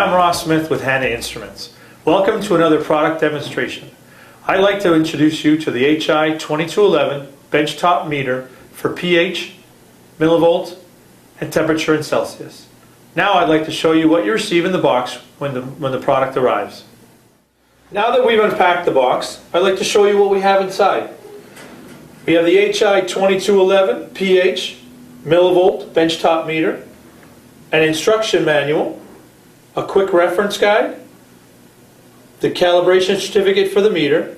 I'm Ross Smith with Hanna Instruments. Welcome to another product demonstration. I'd like to introduce you to the HI 2211 benchtop meter for pH, millivolt, and temperature in Celsius. Now I'd like to show you what you receive in the box when the product arrives. Now that we've unpacked the box, I'd like to show you what we have inside. We have the HI 2211 pH, millivolt benchtop meter, an instruction manual, a quick reference guide, the calibration certificate for the meter,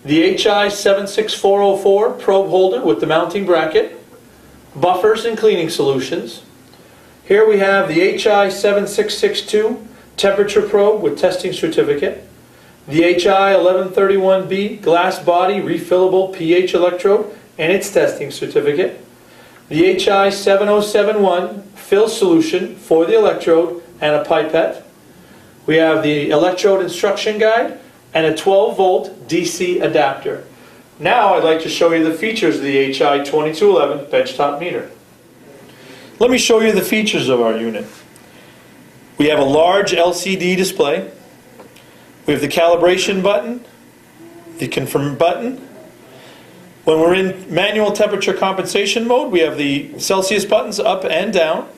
the HI 76404 probe holder with the mounting bracket, buffers and cleaning solutions. Here we have the HI 7662 temperature probe with testing certificate, the HI 1131B glass body refillable pH electrode and its testing certificate, the HI 7071 fill solution for the electrode and a pipette. We have the electrode instruction guide and a 12-volt DC adapter. Now I'd like to show you the features of the HI 2211 benchtop meter. Let me show you the features of our unit. We have a large LCD display. We have the calibration button, the confirm button. When we're in manual temperature compensation mode, we have the Celsius buttons up and down.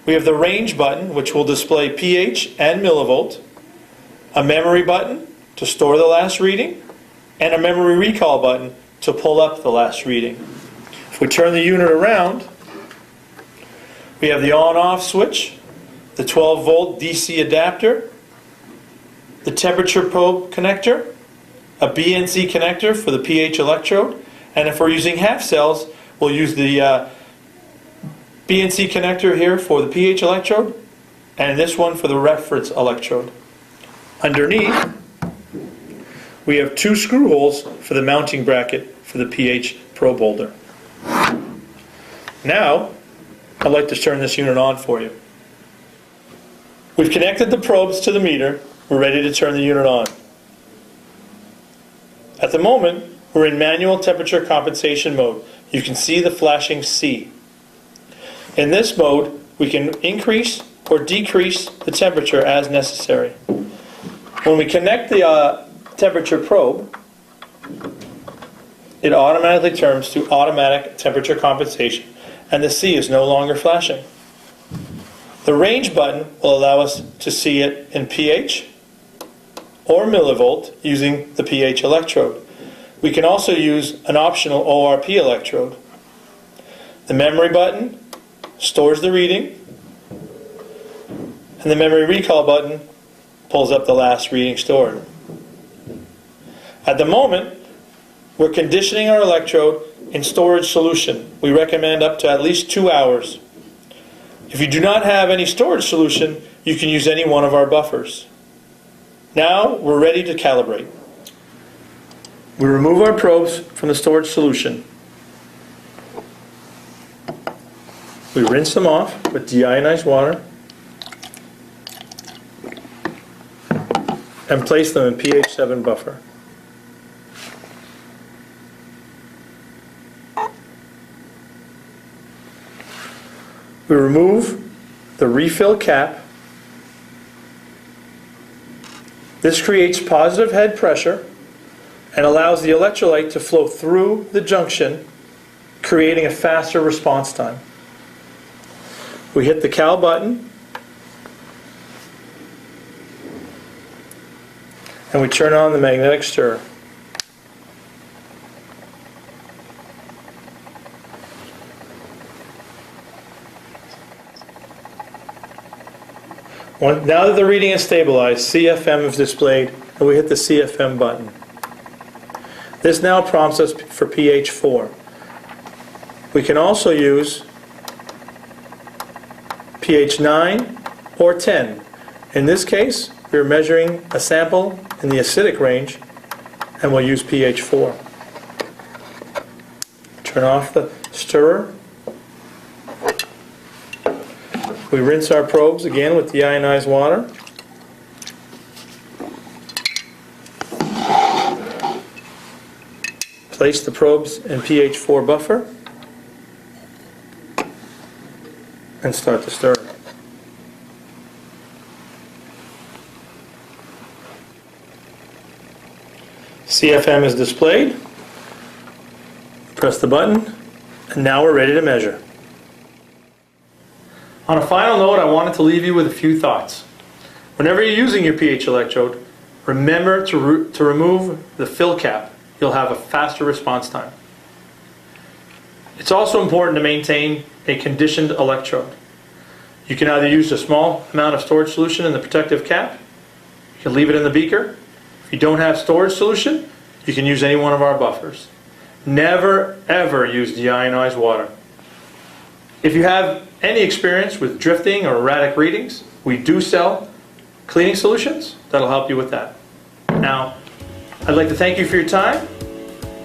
We have the range button, which will display pH and millivolt, a memory button to store the last reading, and a memory recall button to pull up the last reading. If we turn the unit around, we have the on-off switch, the 12-volt DC adapter, the temperature probe connector, a BNC connector for the pH electrode, and if we're using half cells, we'll use the BNC connector here for the pH electrode, and this one for the reference electrode. Underneath, we have two screw holes for the mounting bracket for the pH probe holder. Now, I'd like to turn this unit on for you. We've connected the probes to the meter. We're ready to turn the unit on. At the moment, we're in manual temperature compensation mode. You can see the flashing C. In this mode, we can increase or decrease the temperature as necessary. When we connect the temperature probe, it automatically turns to automatic temperature compensation, and the C is no longer flashing. The range button will allow us to see it in pH or millivolt using the pH electrode. We can also use an optional ORP electrode. The memory button stores the reading, and the memory recall button pulls up the last reading stored. At the moment, we're conditioning our electrode in storage solution. We recommend up to at least 2 hours. If you do not have any storage solution, you can use any one of our buffers. Now we're ready to calibrate. We remove our probes from the storage solution. We rinse them off with deionized water and place them in pH 7 buffer. We remove the refill cap. This creates positive head pressure and allows the electrolyte to flow through the junction, creating a faster response time. We hit the cal button and we turn on the magnetic stir. Now that the reading is stabilized, CFM is displayed, and we hit the CFM button. This now prompts us for pH 4. We can also use pH 9 or 10. In this case, we're measuring a sample in the acidic range, and we'll use pH 4. Turn off the stirrer. We rinse our probes again with deionized water. Place the probes in pH 4 buffer and start to stir. CFM is displayed. Press the button, and now we're ready to measure. On a final note, I wanted to leave you with a few thoughts. Whenever you're using your pH electrode, remember to remove the fill cap. You'll have a faster response time. It's also important to maintain a conditioned electrode. You can either use a small amount of storage solution in the protective cap, you can leave it in the beaker. If you don't have storage solution, you can use any one of our buffers. Never ever use deionized water. If you have any experience with drifting or erratic readings, we do sell cleaning solutions that'll help you with that. Now, I'd like to thank you for your time.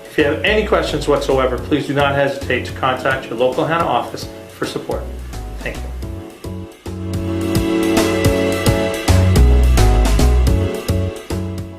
If you have any questions whatsoever, please do not hesitate to contact your local Hanna office for support. Thank you.